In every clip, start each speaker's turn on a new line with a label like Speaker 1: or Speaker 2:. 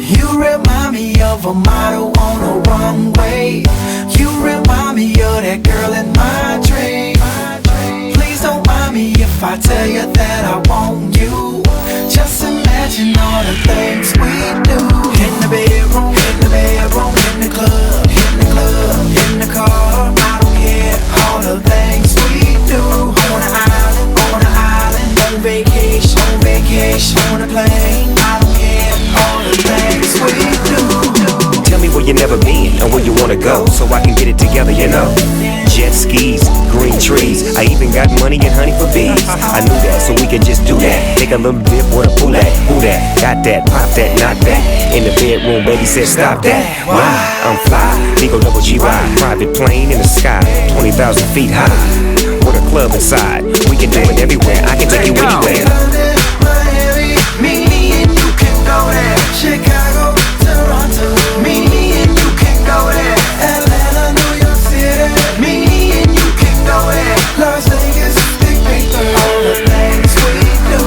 Speaker 1: You remind me of a model on a runway. You remind me of that girl in my dream. Please don't mind me if I tell you that I want you. Just imagine all the things we do. In the bedroom, in the bedroom, in the club, in the club, in the car. I don't care, all the things we do. On the island, on vacation, on a plane. I don't care, all the things we do.
Speaker 2: Tell me where you never been and where you wanna go, so I can get it together, you know. Jet skis, green trees, I even got money and honey for bees. I knew that, so we could just do that. Take a little dip with a who that, got that, pop that, knock that. In the bedroom, baby said stop that. Why? I'm fly, Eagle double G ride, private plane in the sky, 20,000 feet high, with a club inside. We can do it everywhere, I can take you anywhere.
Speaker 1: Miami, me and you can go there. Chicago, Toronto, me and you can go there. Atlanta, New York City, me and you can go there. Las Vegas, Big Paper, all the things we do.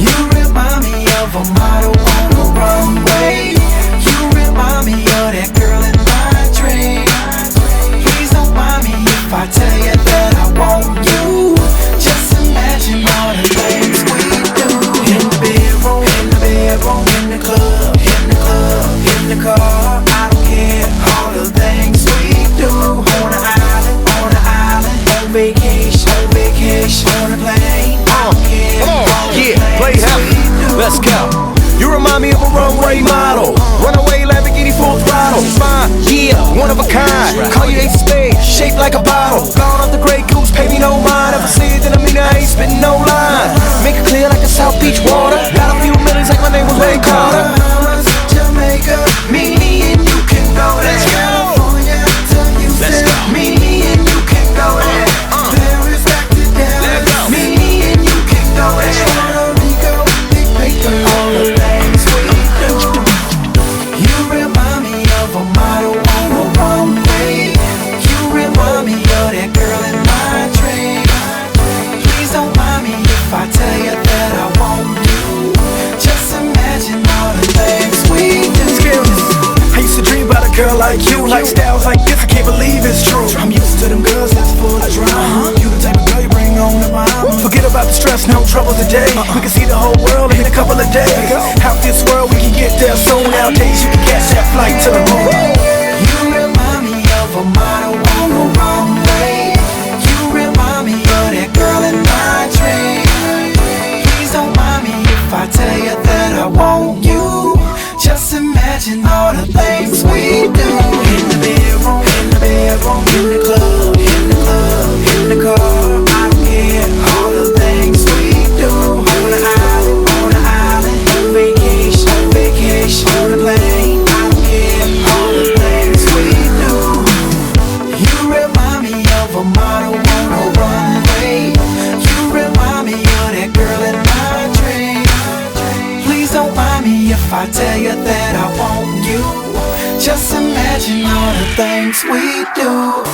Speaker 1: You remind me of a model on a runway. You remind me of that girl in my dream. Please don't mind me if I tell you that I want you. Just imagine all the things we do. In the bedroom, in the club, in the car. I don't care, all the things we do. On the island, on vacation, on a plane. I don't care, all the things we do.
Speaker 3: Let's go. You remind me of a runway model. Runaway Lamborghini full throttle. Fine, yeah, one of a kind. Call you Ace of Spades, shaped like a bottle. Gone off the Grey Goose, pay me no mind. If I see it, then I mean I ain't spitting no line. Make it clear like the South Beach water. Got a few millions like my name was Ray Carter.
Speaker 1: Bahamas, Jamaica, me and you can go there. California to Houston, me and you can go there. Paris back to Dallas, me and you can go there. Puerto Rico, Big Paper, all the things we do. You remind me of a model on a runway. You remind me of that girl in my dream. Please don't mind me if I tell you that I want you. Just imagine all the things we do.
Speaker 3: I used to dream about a girl like you, like styles like this, I can't believe it's true. I'm used to them girls that's full of drama. You the type of girl you bring on the mama. Forget about the stress, no trouble today. We can see the whole world in a couple of days. Out this world, we can get there soon. Nowadays, you can catch that flight to the moon.
Speaker 1: You remind me of a model on the runway. You remind me of that girl in my dream. Please don't mind me if I tell you that I want you. Just imagine all the things we do. In the bedroom, in the club, in the car. I don't care, all the things we do. On the island, on vacation, on a plane. I don't care, all the things we do. You remind me of a model on a runway. You remind me of that girl in my dream. Please don't mind me if I tell you that I want you. Just imagine all the things we do.